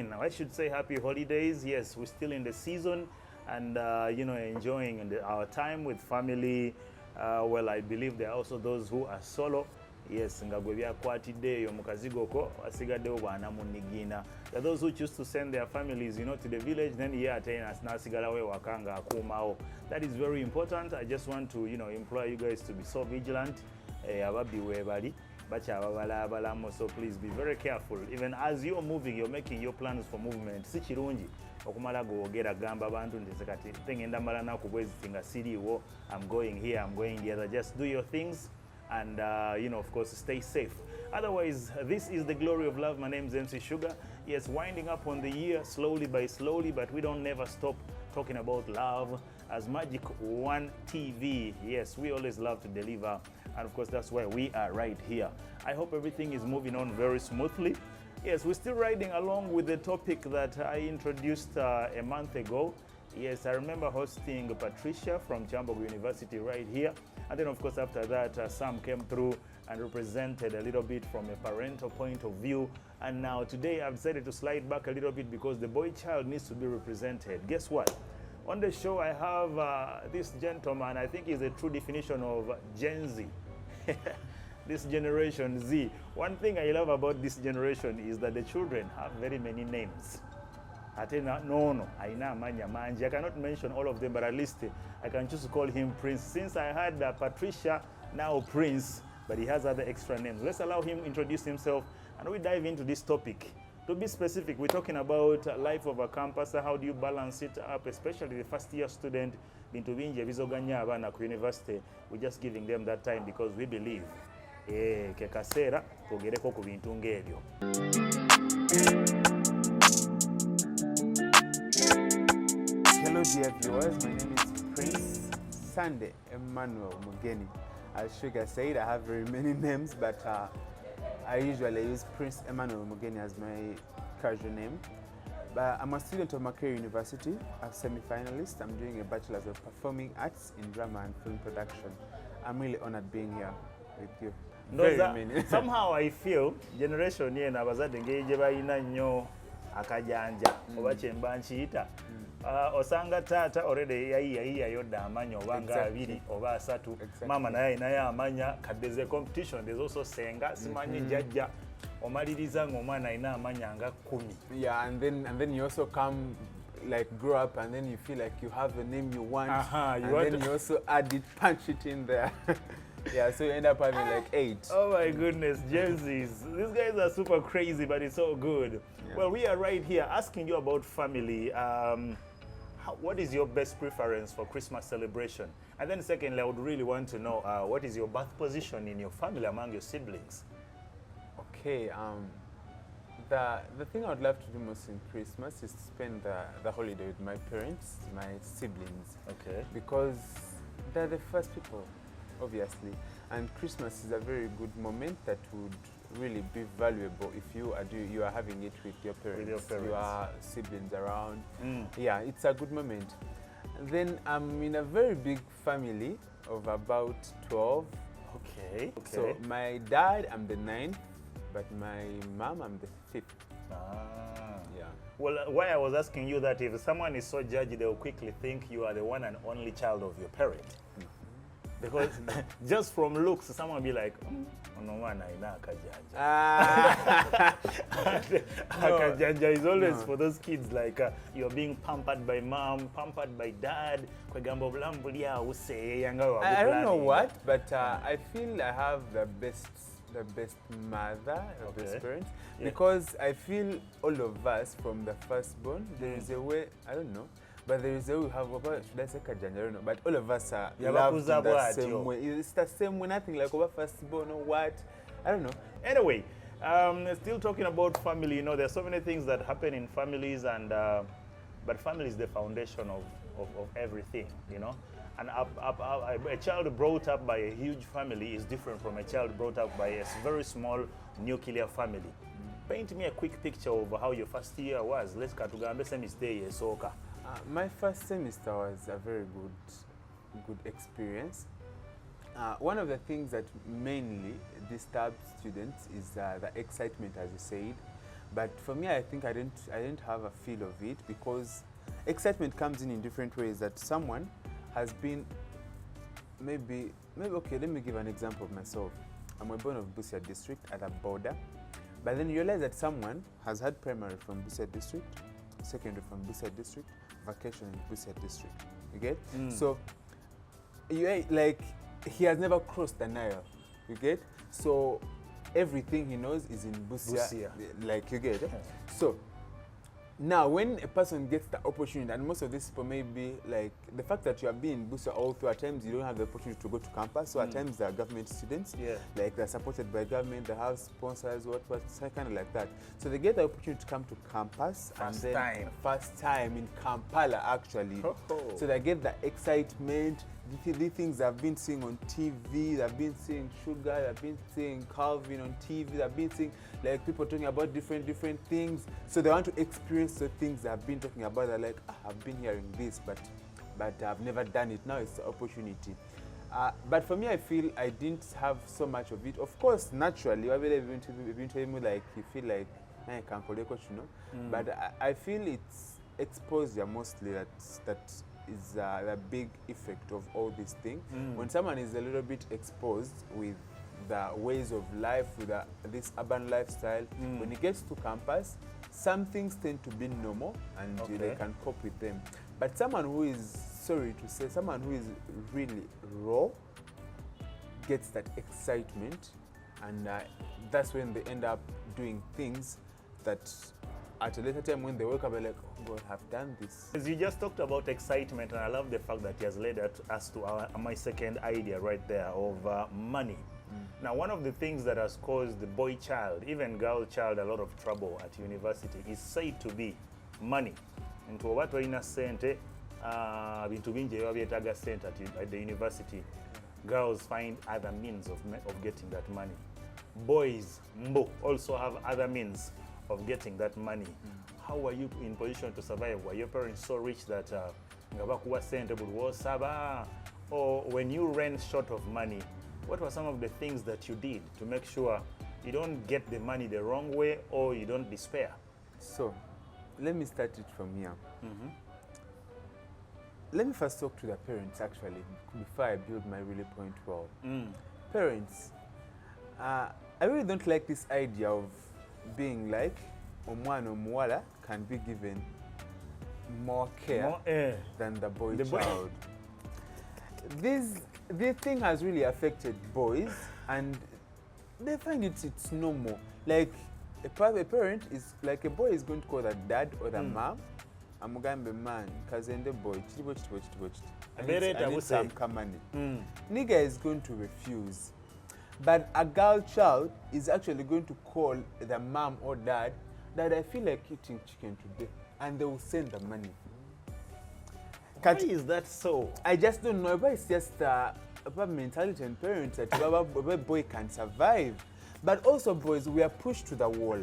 mean, I should say happy holidays. Yes, we're still in the season and, enjoying our time with family. Well, I believe there are also those who are solo. Yes, nga gwe byakwatidde eyo mu kazigo ko wasigaddewo bwana munigina. There are those who choose to send their families, to the village, then nasigalawo ewaka nga akuumaawo. That is very important. I just want to, implore you guys to be so vigilant. Ababbi weebali bakyababalabalamu, so please be very careful. Even as you're moving, you're making your plans for movement. Si kirungi okumala googera gamba abantu nti kati ngenda mala naku bweziti nga siriiwo, I'm going here, I'm going the other. Just do your things and of course stay safe. Otherwise, this is the glory of love. My name is MC Sugar. Yes, winding up on the year slowly by slowly, but we don't never stop talking about love as Magic One TV. Yes, we always love to deliver, and of course that's why we are right here. I hope everything is moving on very smoothly. Yes, we're still riding along with the topic that I introduced a month ago. Yes, I remember hosting Patricia from Chambogo University right here. And then, of course, after that, Sam came through and represented a little bit from a parental point of view. And now today, I've decided to slide back a little bit because the boy child needs to be represented. Guess what? On the show, I have this gentleman. I think he's a true definition of Gen Z. This generation Z. One thing I love about this generation is that the children have very many names. I cannot mention all of them, but at least I can choose to call him Prince. Since I had Patricia, now Prince, but he has other extra names. Let's allow him introduce himself and we dive into this topic. To be specific, we're talking about life of a campus. How do you balance it up, especially the first year student into binje bizoganya abana ku university. We're just giving them that time because we believe kekasera twogereko ku bintu ng'ebyo. Hello dear viewers, my name is Prince Sunday Emmanuel Mugeni. As Sugar said, I have very many names, but I usually use Prince Emmanuel Mugeni as my casual name. But I'm a student of Makerere University, a semi-finalist. I'm doing a Bachelor's of Performing Arts in Drama and Film Production. I'm really honored being here with you. Somehow I feel generation yena abazadde ngeri bayina nnyo akajanja oba kyemba nkiyita osanga taata already yayiyayo dda amanya oba nga abiri oba asatu, mama naye ayinayo amanya kaddeze competition. There's also senga simanyi jjajja omaliriza ng'omwana ayina amanya nga 10. Yeah, and then you also come like grow up and then you feel like you have the name you want, then you also add it, punch it in there. Yeah, so you end up having like 8. Oh my goodness, Gen Zs. These guys are super crazy, but it's so good. Yeah. Well, we are right here asking you about family. What is your best preference for Christmas celebration? And then secondly, I would really want to know what is your birth position in your family among your siblings? Okay, the thing I would love to do most in Christmas is to spend the holiday with my parents, my siblings. Okay. Because they're the first people, obviously. And Christmas is a very good moment that would really be valuable if you are having it with your parents, your siblings around. Yeah, it's a good moment. And then I'm in a very big family of about 12. Okay. So my dad, I'm the 9th, but my mom, I'm the 5th. Yeah. Well, why I was asking you that, if someone is so judgy, they'll quickly think you are the one and only child of your parent. Because just from looks, someone will be like, no one aina akajanja. Akajanja is always for those kids like you're being pampered by mom, pampered by dad. I don't know what, but I feel I have the best mother, the best parents, because I feel all of us from the firstborn, there is a way, I don't know, but there is a way we have, should I say kajanja, I don't know, but all of us are loved in the same way. It's the same way, nothing like over firstborn or what, I don't know. Anyway, still talking about family, there's so many things that happen in families, and but family is the foundation of everything, And a child brought up by a huge family is different from a child brought up by a very small nuclear family. Paint me a quick picture of how your first year was. Let's katugambe semester yesoka. My first semester was a very good experience. One of the things that mainly disturbs students is the excitement, as you said, But for me, I think I didn't have a feel of it, because excitement comes in different ways. That someone has been maybe okay, let me give an example of myself. I'm a born of Busia district at a border, but then you realize that someone has had primary from Busia district, secondary from Busia district, vacation in Busia district. You get? So you like, he has never crossed the Nile. You get? So everything he knows is in Busia. Like, you get it? So now when a person gets the opportunity, and most of these people may be like, the fact that you have been in Busia all through, at times you don't have the opportunity to go to campus, so at times they are government students, like they're supported by government, they have sponsors, what kind of like that. So they get the opportunity to come to campus, first time in Kampala actually. So they get the excitement, the things they've been seeing on TV, they've been seeing Sugar, they've been seeing Calvin on TV, they've been seeing like people talking about different things. So they want to experience the things they've been talking about. They're like, I've been hearing this, but I've never done it. Now it's the opportunity. But for me, I feel I didn't have so much of it. Of course, naturally, eventually, like you feel like I can't collect what you know. But I feel it's exposure mostly that is the big effect of all these things. When someone is a little bit exposed with the ways of life, with this urban lifestyle, when he gets to campus, some things tend to be normal and they can cope with them. But someone who is, sorry to say, someone who is really raw gets that excitement, and that's when they end up doing things that at a later time when they wake up, they're like, oh God, I've done this. As you just talked about excitement, and I love the fact that he has led us to my second idea right there of money. Now, one of the things that has caused the boy child, even girl child, a lot of trouble at university is said to be money. Into oba tolina sente, bintu bingi ebyetaga sente at the university, girls find other means of getting that money. Boys also have other means of getting that money. How were you in position to survive? Were your parents so rich that or when you ran short of money, what were some of the things that you did to make sure you don't get the money the wrong way or you don't despair? So let me start it from here. Let me first talk to the parents actually before I build my really point well. Parents, I really don't like this idea of being like omwana omuwala can be given more care than the boy child. This thing has really affected boys, and they find it's normal. Like a parent is like, a boy is going to call the dad or the mom, amugambe man kazende boy I need some money. Nigga is going to refuse. But a girl child is actually going to call the mom or dad that I feel like eating chicken today, and they will send the money. Why is that so? I just don't know, but it's just about mentality and parents that a boy can survive. But also boys, we are pushed to the wall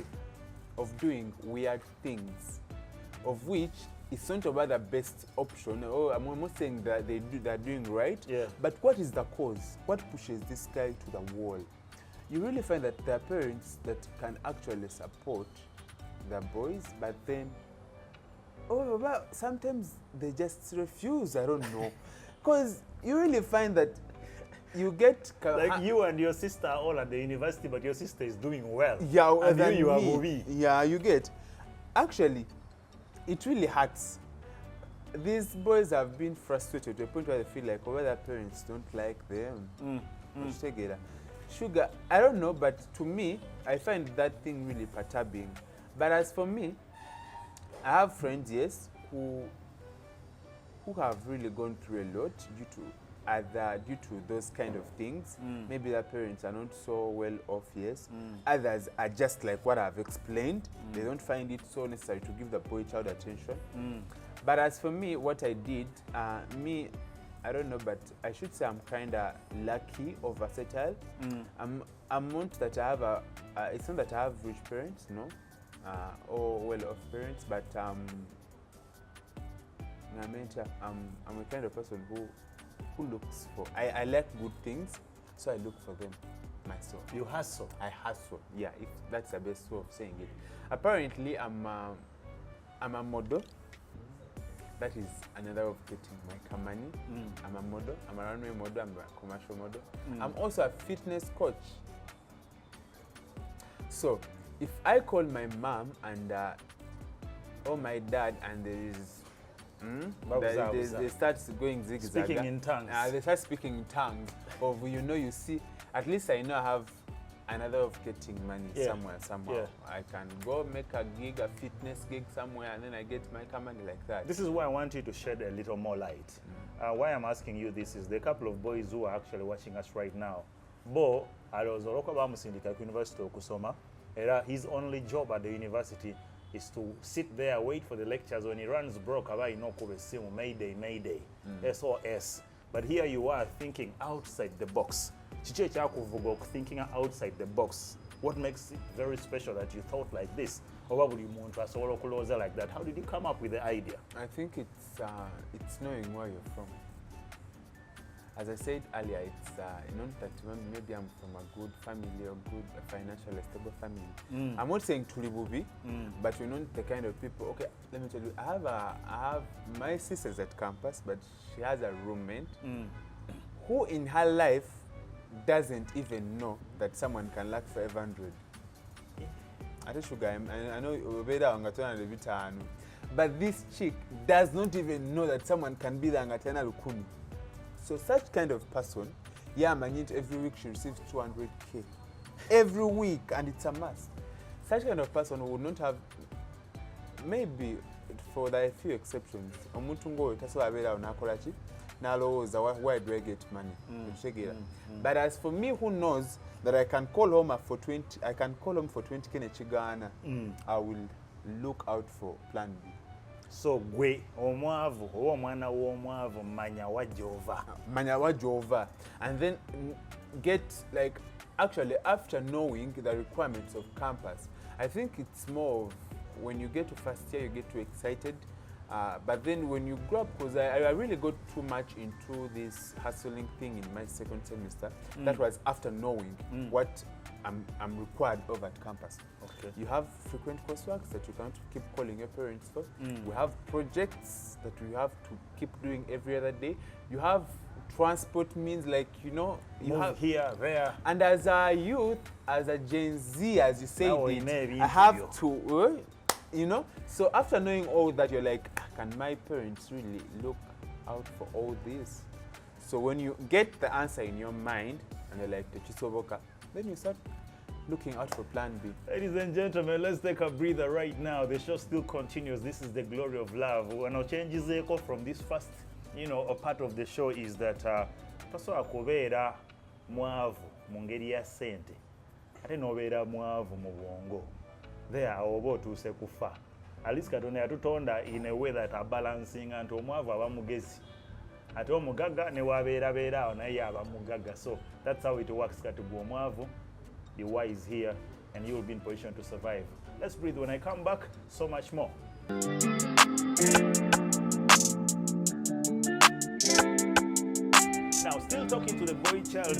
of doing weird things, of which it's not about the best option. Oh, I'm not saying that they're doing right, but what is the cause? What pushes this guy to the wall? You really find that there are parents that can actually support the boys, but then, sometimes they just refuse. I don't know. Because you really find that you get... Like you and your sister are all at the university, but your sister is doing well. Yeah, and you are movie. Yeah, you get. Actually, it really hurts. These boys have been frustrated to a point where they feel like their parents don't like them. Sugar, I don't know, but to me, I find that thing really perturbing. But as for me, I have friends, yes, who have really gone through a lot due to those kind of things. Maybe their parents are not so well off, yes. Others are just like what I've explained. They don't find it so necessary to give the boy child attention. But as for me, what I did, I don't know, but I should say I'm kind of lucky or versatile. I'm not that I have it's not that I have rich parents, no, or well-off parents, but I'm a kind of person who looks for. I like good things, So I look for them myself. You hustle? I hustle, yeah, if that's the best way of saying it. Apparently, I'm a model. That is another way of getting my money. I'm a model, I'm a runway model, I'm a commercial model. I'm also a fitness coach. So, if I call my mom and or my dad and there is, they start going zigzag. Speaking in tongues. They start speaking in tongues. Of you see, at least I know I have another way of getting money somewhere, somehow. Yeah. I can go make a gig, a fitness gig somewhere, and then I get my money like that. This is why I want you to shed a little more light. Why I'm asking you this is the couple of boys who are actually watching us right now. Bo, alozoroka bamusindika ku university okusoma. Era his only job at the university is to sit there, wait for the lectures. When he runs broke, aba inokuba esimu, mayday, SOS. But here you are thinking outside the box. Chiche chakuvuga thinking outside the box. What makes it very special that you thought like this? Or what would you want to solo closer like that? How did you come up with the idea? I think it's knowing where you're from. As I said earlier, it's not that maybe I'm from a good family or good financially stable family. I'm not saying Tulibubi, but we're not the kind of people. Okay, let me tell you, I have my sister's at campus, but she has a roommate who in her life doesn't even know that someone can lack 500. I know, but this chick does not even know that someone can be the Angatana Lukuni. So such kind of person, every week she receives 200K. Every week, and it's a must. Such kind of person would not have, maybe for the few exceptions, where do I get money? But as for me who knows that I can call home for 20, I can call home for 20K Chigana, I will look out for plan B. So gwe omwavu owo mwana w'omwavu manya wa Jova. And then get like, actually after knowing the requirements of campus, I think it's more of when you get to first year you get too excited, but then when you grow up, because I really got too much into this hustling thing in my second semester. That was after knowing what I'm required of at campus. Okay. You have frequent coursework that you can't keep calling your parents for. We have projects that we have to keep doing every other day. You have transport means, like, you have here, there. And as a youth, as a Gen Z, as you say, I have to, So after knowing all that, you're like, can my parents really look out for all this? So when you get the answer in your mind, and you're like, then you start looking out for plan B. Ladies and gentlemen, let's take a breather right now. The show still continues. This is the glory of love. When I changes from this first, a part of the show is that tasobola kubeera mwavu mu ngeri ya ssente ate n'obeera mwavu mu bwongo. There oba otuuse kufa. At least Katonda yatutonda in a way that balancing nti omwavu aba mugezi. Ate omugagga ne wabeerabeera awo naye aba mugagga. So that's how it works. Kati gwe omwavu, the wise here, and you'll be in position to survive. Let's breathe. When I come back, so much more. Now, still talking to the boy child,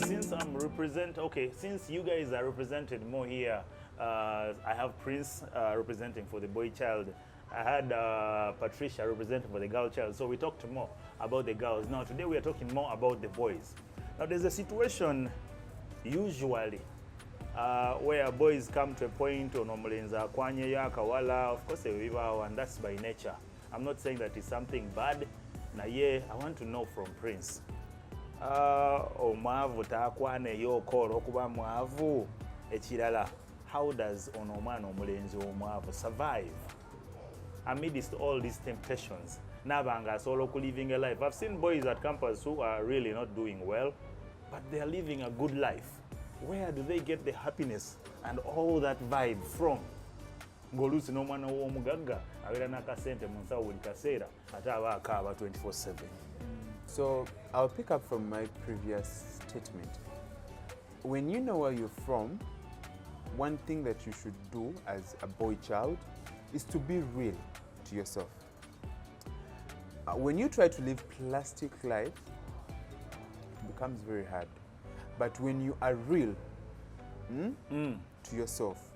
since you guys are represented more here, I have Prince representing for the boy child. I had Patricia representing for the girl child. So we talked more about the girls. Now, today we are talking more about the boys. Now, there's a situation usually where boys come to a point on omulenzi akwanyeyo akawala, of course and that's by nature. I'm not saying that it's something bad. Naye, I want to know from Prince. Omwavu taakwaneyo okoola okuba mwavu ekirala. How does omwana omulenzi omwavu survive amidst all these temptations? Nabanga solo living a life. I've seen boys at campus who are really not doing well, but they are living a good life. Where do they get the happiness and all that vibe from? Ngolusi n'omwana w'omugagga abeera n'akasente mu nsawo buli kaseera ate aba akaaba 24/7. So I'll pick up from my previous statement. When you know where you're from, one thing that you should do as a boy child is to be real to yourself. When you try to live plastic life, it becomes very hard. But when you are real to yourself,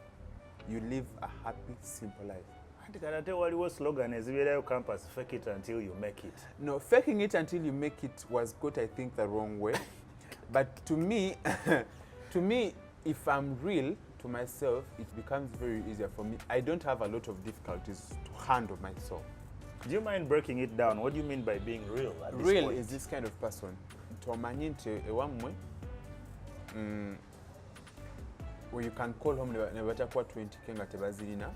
you live a happy, simple life. Karate waliwo slogan ezibeerayo campus, fake it until you make it. No, faking it until you make it was got, I think, the wrong way. But to me, if I'm real to myself, it becomes very easier for me. I don't have a lot of difficulties to handle myself. Do you mind breaking it down? What do you mean by being real at this Real point? is this kind of person. Tomanyi nti ewamwe, where you can call home nebatakuwa 20K nga tebazirina.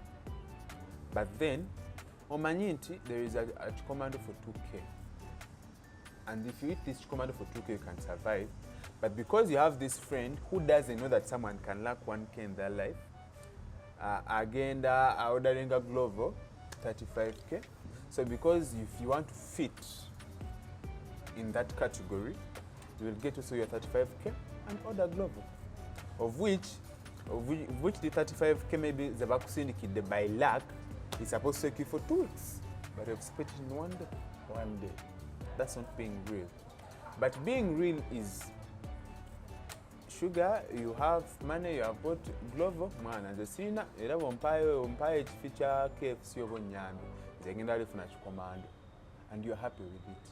But then, omanyi nti there is a commando for 2K. And if you eat this commando for 2K, you can survive. But because you have this friend who doesn't know that someone can lack 1K in their life, agenda ordering a Glovo, 35K. So because if you want to fit in that category, you will get also your 35K and order Glovo, of which the 35K maybe the bakusindikide by luck is supposed to take you for 2 weeks, but you've spent it in 1 day. 1 day. That's not being real. But being real is sugar, you have money, you have bought Glovo, mwana nze sina era ompaye ekifi kya KFC oba onyambe nze ngenda alifuna kikomando, and you're happy with it.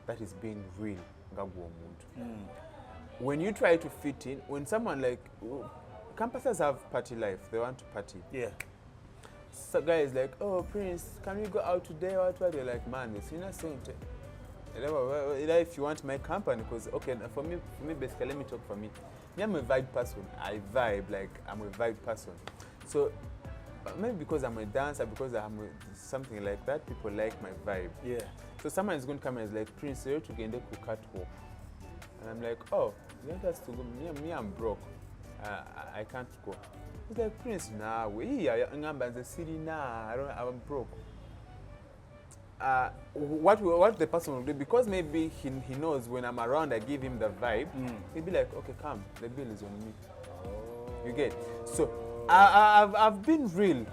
That is being real nga gwe omuntu. When you try to fit in, when someone like campuses have party life, they want to party. Yeah. So guys like, oh Prince, can we go out today? What? You're like, man, it's innocent. If you want my company, because okay, for me basically, let me talk for me. I'm a vibe person. I vibe, like I'm a vibe person. So maybe because I'm a dancer, because I'm something like that, people like my vibe. Yeah. So someone is going to come and is like, Prince, you're to get the cut home. And I'm like, oh, you want us to go? Me, I'm broke. I can't go. He's like, Prince, nah, I'm the city, nah, I'm broke. What the person will do, because maybe he knows when I'm around, I give him the vibe, he'll be like, okay, come, the bill is on me. You get? So I've been real,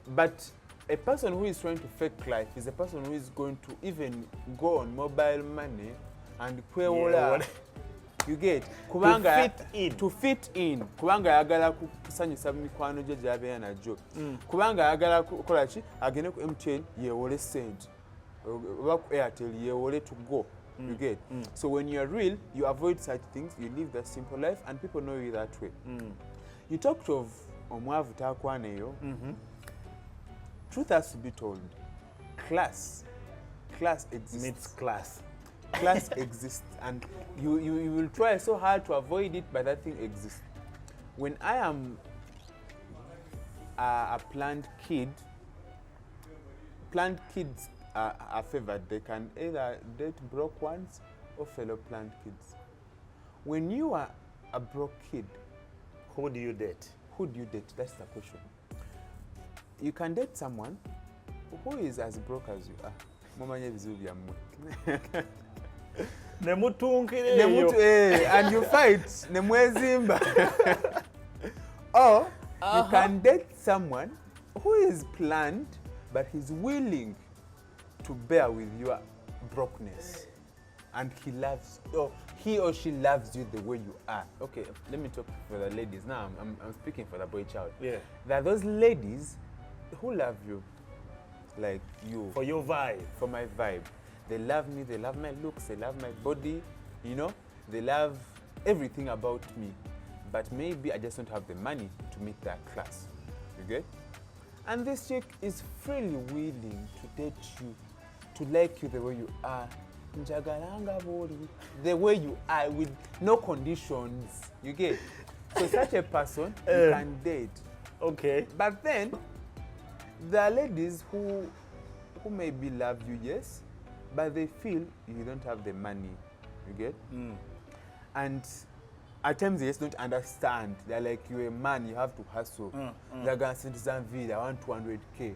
but a person who is trying to fake life is a person who is going to even go on mobile money and you get to fit in kubanga yagala kusanyisa mikwano gye gy'abeera najjo kubanga yagala kukola ki agende ku MTN yeewole sente oba ku Airtel yeewole to go. You get? So when you're real, you avoid such things, you live the simple life, and people know you that way. You talked of omwavu taakwaneyo. Truth has to be told. Class exists. Meets class. Class exists, and you will try so hard to avoid it, but that thing exists. When I am a planned kid, planned kids are favored. They can either date broke ones or fellow planned kids. When you are a broke kid, who do you date? Who do you date? That's the question. You can date someone who is as broke as you are. And you fight. Or you can date someone who is planned, but he's willing to bear with your brokenness, and he or she loves you the way you are. Okay, let me talk for the ladies now. I'm speaking for the boy child. Yeah, there are those ladies who love you, like you. For your vibe. For my vibe. They love me, they love my looks, they love my body, you know, they love everything about me. But maybe I just don't have the money to meet that class. You get? And this chick is freely willing to date you, to like you the way you are. The way you are, with no conditions. You get? So such a person you can date. Okay. But then there are ladies who maybe love you, yes, but they feel you don't have the money. You get? And at times they just don't understand. They're like, you're a man, you have to hustle. They're going to send some video, I want 200K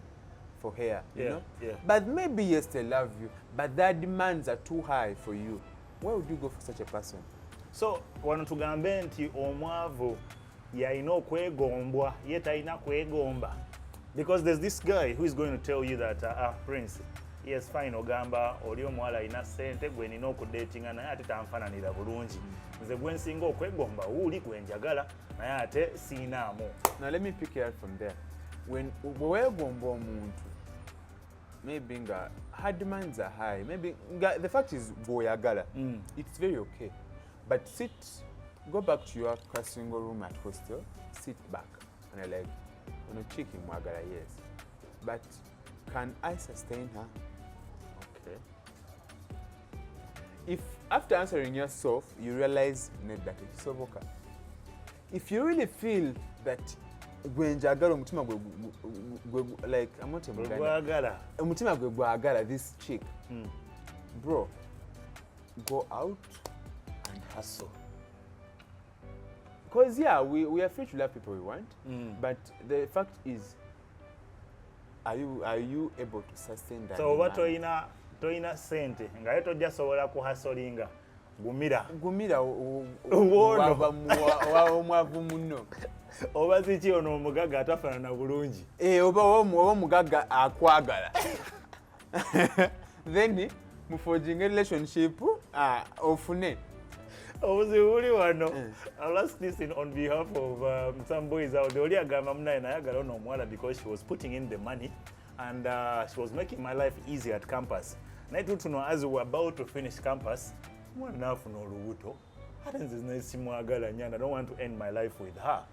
for hair, you know? Yeah. But maybe yes, they love you, but their demands are too high for you. Why would you go for such a person? So, wano tugambe nti omwavu yalina okwegombwa ye talina kwegomba. Because there's this guy who is going to tell you that, Prince, yes fine ogamba oli omuwala alina ssente gwe nina okudatinga naye ate tanfaananira bulungi nze gwe nsinga okwegomba wuuli gwe njagala naye ate siinaamu. Now let me pick it up from there. When weegomba omuntu maybe nga her demands are high, maybe the fact is boyagala, it's very okay, but go back to your single room at hostel, sit back and you're like, no cheeky mwagala, yes, but can I sustain her? Okay. If after answering yourself you realize that it's so okay, if you really feel that gwenjagala omutima gwe like omutima gwe gwagala this chick, bro, go out and hustle, because yeah, we are free to love people we want, but the fact is, are you able to sustain that? So oba toyina sente nga ye tojja sobola kuhasolinga gumira omwavu munno oba ziki ono omugaga atafaanana bulungi oba omugaga akwagala then muforging a relationship ofune obuzibu buli wano. I'll ask this on behalf of some boys out there. Oli agamba munaye nayagala ono omuwala because she was putting in the money and she was making my life easy at campus. Naye tuno as we were about to finish campus, mwana nafuna olubuto ate nze nesimwagala nnyo and I don't want to end my life with her.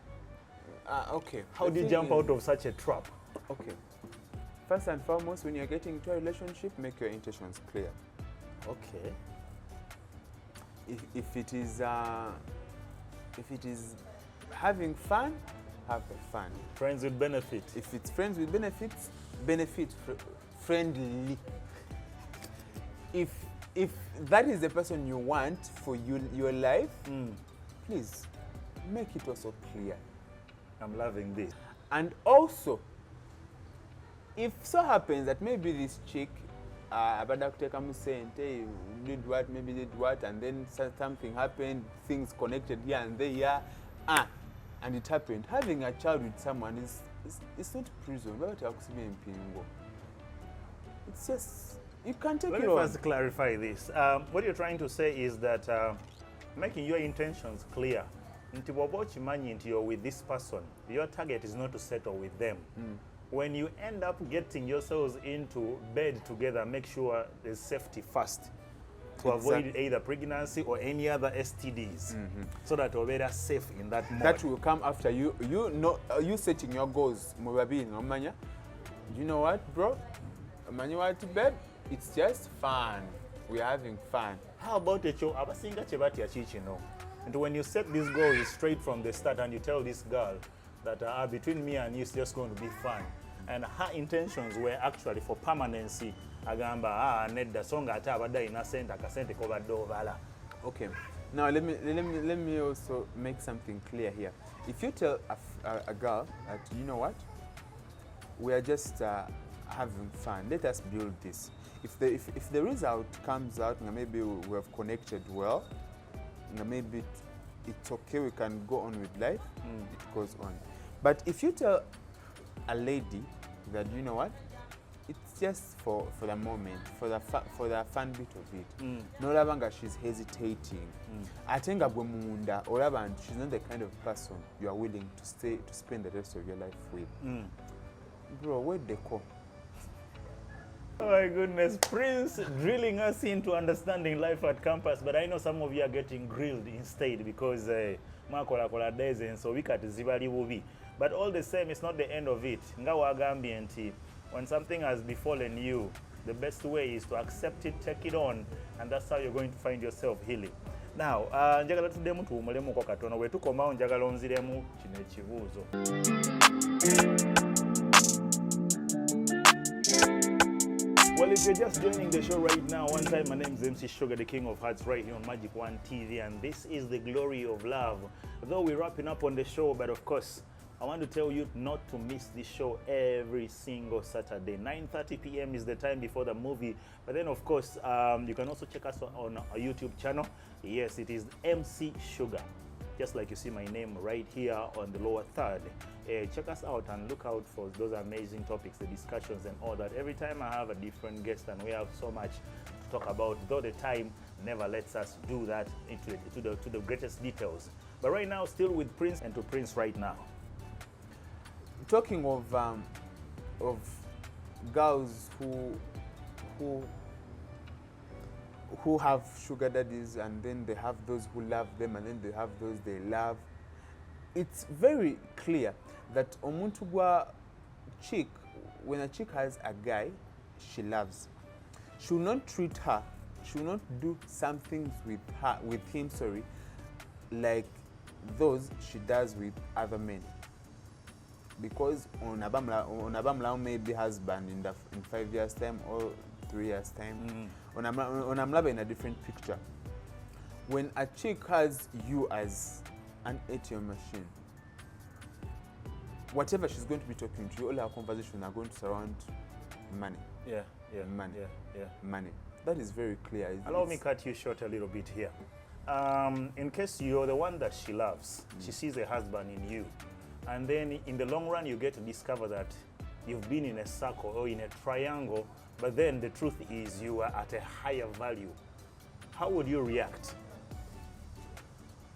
Okay. How do you jump out of such a trap? Okay. First and foremost, when you're getting into a relationship, make your intentions clear. Okay. If it is having fun, have fun. Friends with benefit. If it's friends with benefits, friendly. If that is the person you want for your life, please make it also clear. I'm loving this. And also, if so happens that maybe this chick abada kuteka musente, did what, maybe did what, and then something happened, things connected here and there, and it happened. Having a child with someone it's not prison. It's just, you can't take it on. Let me first clarify this. What you're trying to say is that making your intentions clear. Nti bwoba okimanyi nti you're with this person, your target is not to settle with them. When you end up getting yourselves into bed together, make sure there's safety first to avoid either pregnancy or any other STDs, so that you're safe in that mode. That will come after you setting your goals. You know what, bro? What, babe? It's just fun. We're having fun. How about a show? Abasinga chebatia chichino. And when you set these goals straight from the start and you tell this girl that between me and you it's just going to be fun, and her intentions were actually for permanency, agamba nedda songa ate abadde ina sente akasente kobadde obala. Okay, now let me also make something clear here. If you tell a girl that, you know what, we are just having fun, let us build this. If the result comes out, maybe we have connected well, maybe it's okay, we can go on with life, it goes on. But if you tell a lady that, you know what, it's just for the moment, for the fun bit of it, no labanga she's hesitating, atenga bwe munda olaba she's not the kind of person you are willing to spend the rest of your life with. Bro, where they go? Oh my goodness, Prince drilling us into understanding life at campus, but I know some of you are getting grilled instead because makola days and so we got zibali bubi. But all the same, it's not the end of it. Nga wagambye nti, when something has befallen you, the best way is to accept it, take it on, and that's how you're going to find yourself healing. Now, njagala tuddemu tuwumulemu ko katono we tukomawo njagala onziremu kino ekibuuzo. Well, if you're just joining the show right now, one time, my name is MC Sugar, the King of Hearts, right here on Magic One TV, and this is the glory of love. Though we're wrapping up on the show, but of course, I want to tell you not to miss this show every single Saturday. 9:30 p.m. is the time before the movie. But then, of course, you can also check us on our YouTube channel. Yes, it is MC Sugar. just like you see my name right here on the lower third. Check us out and look out for those amazing topics, the discussions and all that. Every time I have a different guest and we have so much to talk about, though the time never lets us do that to the greatest details. But right now, still with Prince and to Prince right now. Talking of girls who have sugar daddies, and then they have those who love them, and then they have those they love. It's very clear that omuntu gwa chick, when a chick has a guy she loves, she will not treat her, she will not do some things with him, like those she does with other men. Because on Abamla maybe husband in 5 years time or 3 years time, on Amlaba in a different picture. When a chick has you as an ATM machine, whatever she's going to be talking to you, all her conversations are going to surround money. Money. That is very clear. Allow me cut you short a little bit here. In case you're the one that she loves, she sees a husband in you, and then in the long run you get to discover that you've been in a circle or in a triangle, but then the truth is you are at a higher value. How would you react?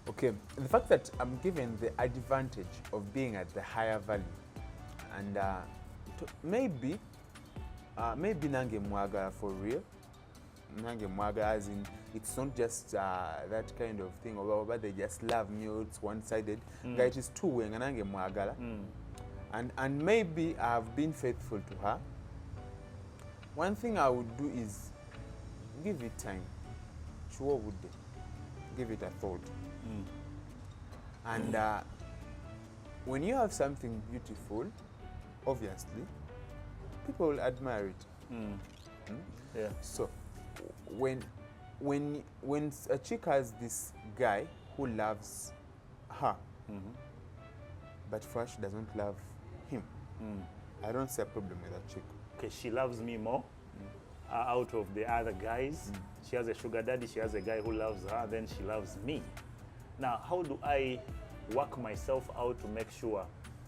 Okay, the fact that I'm given the advantage of being at the higher value, and maybe nange mwagala for real. Nange mwagala, as in it's not just that kind of thing, or they just love me, or it's one-sided. It is two-way, nange mwagala. And maybe I've been faithful to her. One thing I would do is give it time. Sure would give it a thought. And when you have something beautiful, obviously, people will admire it. Yeah. So when a chick has this guy who loves her, but for her she doesn't love him, I don't see a problem with that chick. Okay, she loves me more out of the other guys. She has a sugar daddy, she has a guy who loves her, then she loves me. Now, how do I work myself out to make sure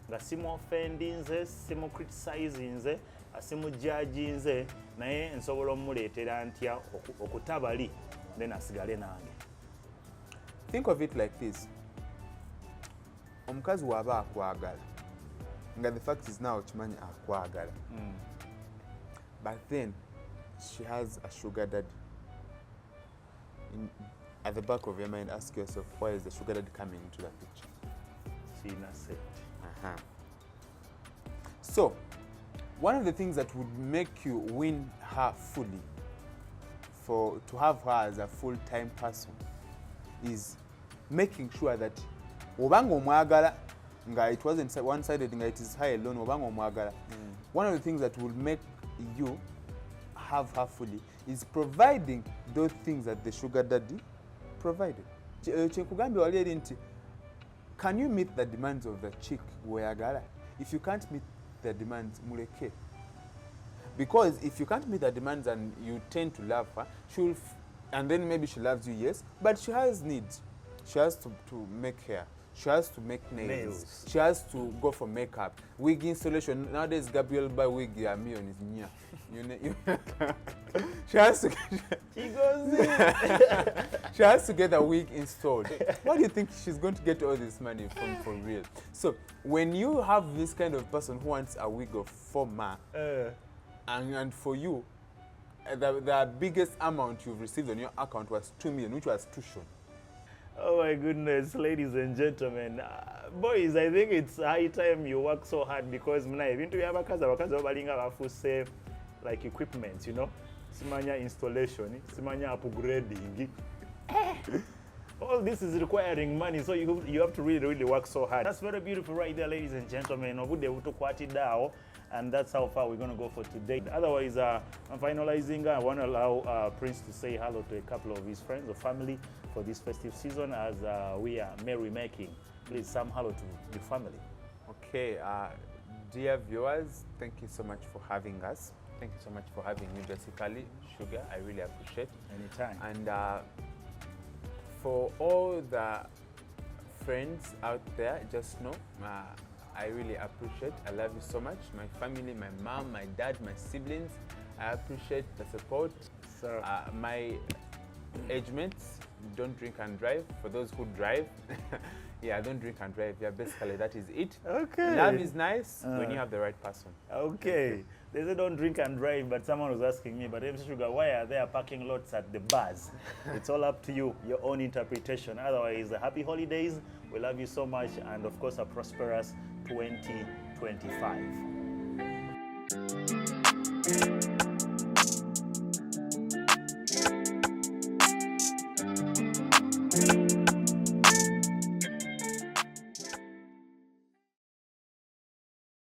that simu offending nze, simu criticizing nze, simu judging nze, naye nsobola omuleetera ntya okutabali, then asigale nange? Think of it like this. Omukazi waba akwagala, nga the fact is now okimanyi akwagala. But then she has a sugar daddy. At the back of your mind, ask yourself, why is the sugar daddy coming into the picture? So, one of the things that would make you win her fully, to have her as a full-time person, is making sure that obanga omwagala, nga it wasn't one-sided, nga it is her alone, obanga omwagala. One of the things that will make you have her fully is providing those things that the sugar daddy provided. Can you meet the demands of the chick weyagala? If you can't meet the demands, muleke. Because if you can't meet the demands and you tend to love her, and then maybe she loves you, yes, but she has needs. She has to make hair. She has to make nails. She has to go for makeup. Wig installation. Nowadays, Gabriel buy wig, yeah, me on his nya. She has to. She goes in. She has to get a wig installed. What do you think she's going to get all this money from for real? So when you have this kind of person who wants a wig of 4 ma, and for you, the biggest amount you've received on your account was 2 million, which was tuition. Oh my goodness, ladies and gentlemen. Boys, I think it's high time you work so hard, because even to have a say like equipment, you know, simanya installation, simanya upgrading. All this is requiring money, so you have to really work so hard. That's very beautiful right there, ladies and gentlemen. And that's how far we're going to go for today. Otherwise, I'm finalizing. I want to allow Prince to say hello to a couple of his friends or family for this festive season as we are merrymaking. Please, some hello to the family. Okay, dear viewers, thank you so much for having us. Thank you so much for having me, basically, Sugar. I really appreciate it. Anytime. And for all the friends out there, just know I really appreciate. I love you so much. My family, my mom, my dad, my siblings. I appreciate the support. So, my age mates, don't drink and drive. For those who drive, yeah, don't drink and drive. Yeah, basically that is it. okay. Love is nice when you have the right person. Okay. They say don't drink and drive, but someone was asking me, but MC Sugar, why are there parking lots at the bars? It's all up to you, your own interpretation. Otherwise, happy holidays. We love you so much, and of course, a prosperous 2025.